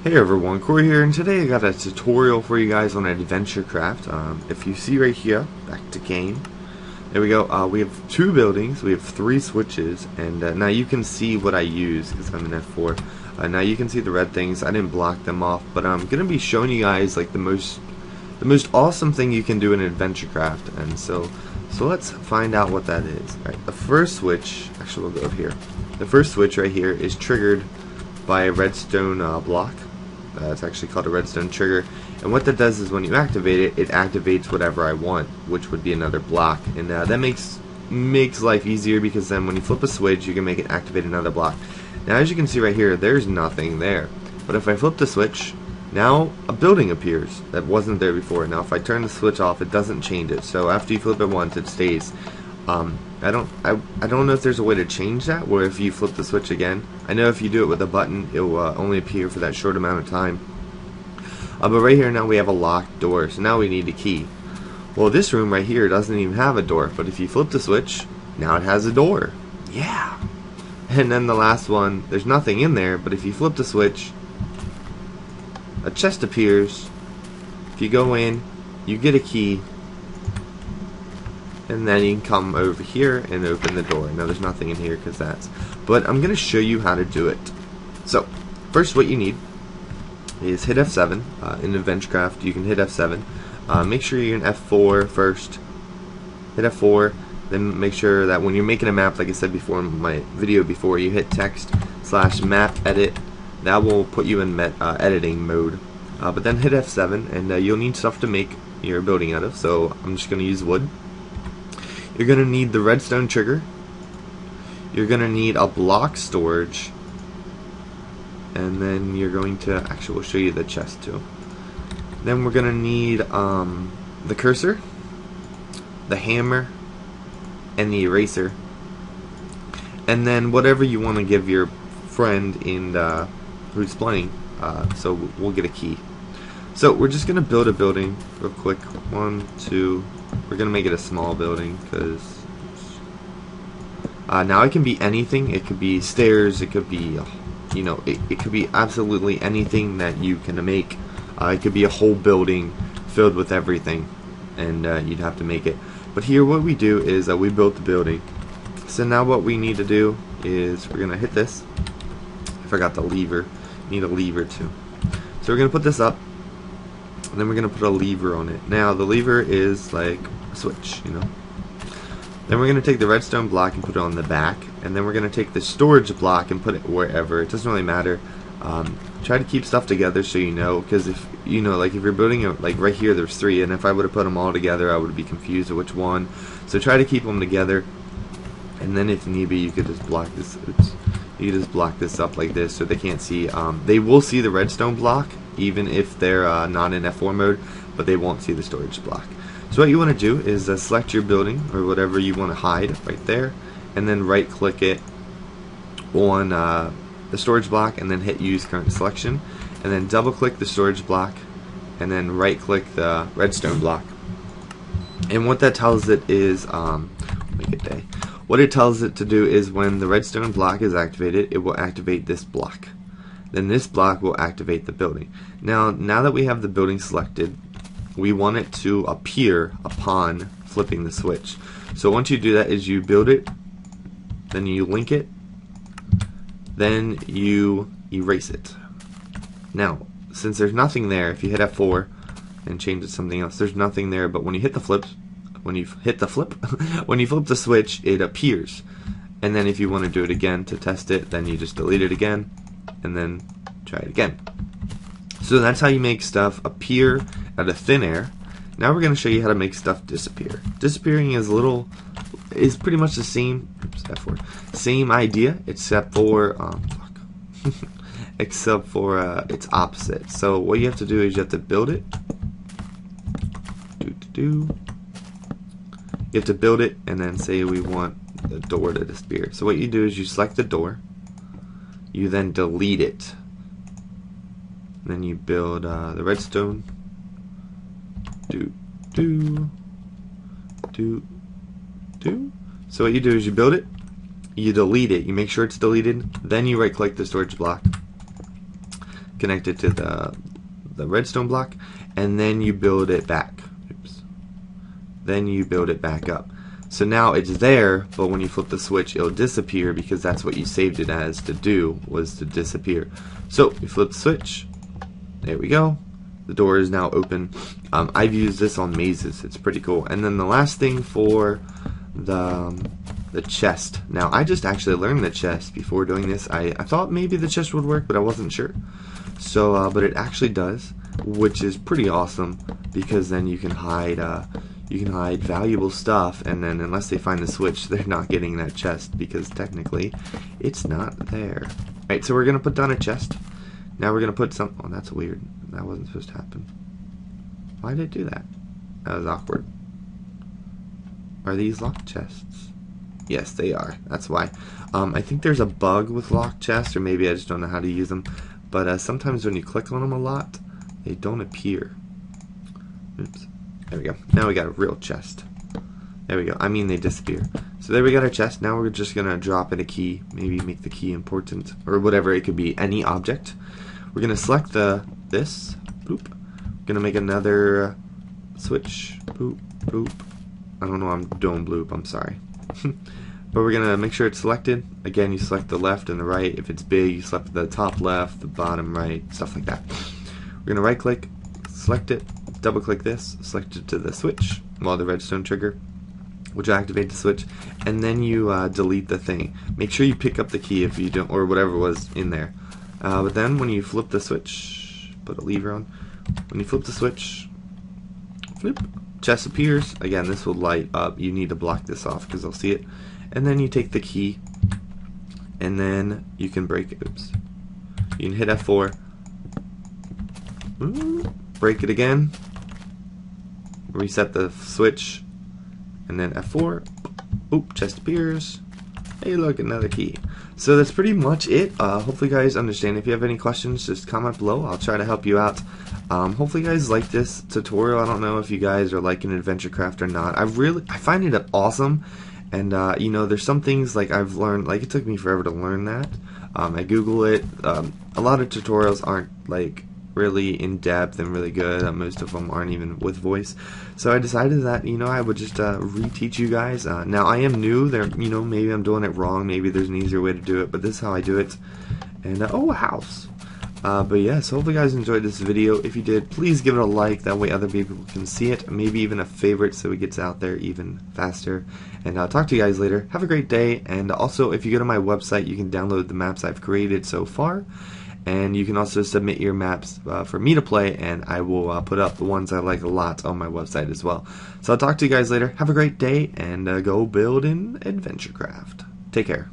Hey everyone, Corey here, and today I got a tutorial for you guys on Adventurecraft. If you see right here, back to game, there we go. We have two buildings, we have three switches, and now you can see what I use because I'm in F4. Now you can see the red things. I didn't block them off, but I'm gonna be showing you guys like the most awesome thing you can do in Adventurecraft, and so let's find out what that is. All right, the first switch, actually we'll go over here. The first switch right here is triggered by a redstone block. It's actually called a redstone trigger, and what that does is when you activate it, it activates whatever I want, which would be another block, and that makes life easier because then when you flip a switch, you can make it activate another block. Now, as you can see right here, there's nothing there, but if I flip the switch, now a building appears that wasn't there before. Now, if I turn the switch off, it doesn't change it. So after you flip it once, it stays. I don't know if there's a way to change that, where if you flip the switch again, I know if you do it with a button, it will only appear for that short amount of time. But right here now we have a locked door, so now we need a key. Well, this room right here doesn't even have a door, but if you flip the switch, now it has a door. Yeah. And then the last one, there's nothing in there, but if you flip the switch, a chest appears. If you go in, you get a key, and then you can come over here and open the door. Now there's nothing in here because but I'm going to show you how to do it. So first what you need is hit F7. In Adventurecraft you can hit F7. Make sure you're in F4 first. Hit F4, then make sure that when you're making a map, like I said before in my video before, you hit text/map edit. That will put you in editing mode. But then hit F7, and you'll need stuff to make your building out of, so I'm just going to use wood. You're going to need the redstone trigger. You're going to need a block storage. And then you're going to, actually we'll show you the chest too. Then we're going to need the cursor, the hammer, and the eraser. And then whatever you want to give your friend who's playing. So we'll get a key. So we're just going to build a building real quick. 1, 2. We're going to make it a small building because now it can be anything. It could be stairs. It could be, it could be absolutely anything that you can make. It could be a whole building filled with everything, and you'd have to make it. But here what we do is we built the building. So now what we need to do is we're going to hit this. I forgot the lever. Need a lever too. So we're going to put this up. And then we're going to put a lever on it. Now the lever is like a switch, Then we're going to take the redstone block and put it on the back. And then we're going to take the storage block and put it wherever. It doesn't really matter. Try to keep stuff together so because if like if you're building it, like right here there's 3, and if I would have put them all together I would be confused of which one. So try to keep them together. And then if need be, you could just block this. You can just block this up like this so they can't see. They will see the redstone block even if they're not in F4 mode, but they won't see the storage block. So what you want to do is select your building or whatever you want to hide right there, and then right click it on the storage block and then hit use current selection, and then double click the storage block and then right click the redstone block. And what that tells it is make it day. What it tells it to do is when the redstone block is activated, it will activate this block. Then this block will activate the building. Now that we have the building selected, we want it to appear upon flipping the switch. So once you do that is you build it, then you link it, then you erase it. Now, since there's nothing there, if you hit F4 and change it to something else, there's nothing there, but when you hit the flip, when you flip the switch, it appears. And then if you want to do it again to test it, then you just delete it again and then try it again. So that's how you make stuff appear out of thin air. Now we're going to show you how to make stuff disappear. Disappearing is pretty much the same. Oops, F4. Same idea, except for its opposite. So what you have to do is you have to build it. You have to build it and then say we want the door to disappear. So what you do is you select the door, you then delete it, then you build the redstone. So what you do is you build it, you delete it, you make sure it's deleted, then you right click the storage block, connect it to the redstone block, and then you build it back. Oops. Then you build it back up. So now it's there, but when you flip the switch, it'll disappear because that's what you saved it as to do, was to disappear. So you flip the switch. There we go. The door is now open. I've used this on mazes. It's pretty cool. And then the last thing for the chest. Now I just actually learned the chest before doing this. I thought maybe the chest would work, but I wasn't sure. So, but it actually does, which is pretty awesome because then you can hide valuable stuff, and then unless they find the switch, they're not getting that chest because technically it's not there. Alright, so we're gonna put down a chest. Now we're gonna put some. Oh, that's weird. That wasn't supposed to happen. Why did it do that? That was awkward. Are these locked chests? Yes, they are. That's why. I think there's a bug with locked chests, or maybe I just don't know how to use them. But sometimes when you click on them a lot, they don't appear. Oops. There we go. Now we got a real chest. There we go. I mean, they disappear. So there we got our chest. Now we're just gonna drop in a key. Maybe make the key important, or whatever it could be. Any object. We're gonna select this. Boop. We're gonna make another switch. Boop. Boop. I don't know. I'm doing bloop. I'm sorry. But we're gonna make sure it's selected. Again, you select the left and the right. If it's big, you select the top left, the bottom right, stuff like that. We're gonna right click, select it, double click this, select it to the switch, well, the redstone trigger, which will activate the switch, and then you delete the thing. Make sure you pick up the key if you don't, or whatever was in there. But then when you flip the switch, put a lever on. When you flip the switch, flip, chest appears. Again, this will light up. You need to block this off because I'll see it. And then you take the key, and then you can break it. Oops. You can hit F4. Break it again. Reset the switch, and then F4. Oop, chest appears. Hey, look, another key. So that's pretty much it. Hopefully you guys understand. If you have any questions, just comment below. I'll try to help you out. Hopefully you guys like this tutorial. I don't know if you guys are liking Adventurecraft or not. I find it awesome. And you know, there's some things like I've learned, like it took me forever to learn that. I Google it. A lot of tutorials aren't like really in depth and really good. Most of them aren't even with voice. So I decided that, you know, I would just reteach you guys. Now I am new. There, you know, maybe I'm doing it wrong. Maybe there's an easier way to do it, but this is how I do it. And oh, a house. But yeah, so hopefully you guys enjoyed this video. If you did, please give it a like. That way other people can see it. Maybe even a favorite so it gets out there even faster. And I'll talk to you guys later. Have a great day. And also, if you go to my website, you can download the maps I've created so far. And you can also submit your maps for me to play. And I will put up the ones I like a lot on my website as well. So I'll talk to you guys later. Have a great day. And go build in Adventurecraft. Take care.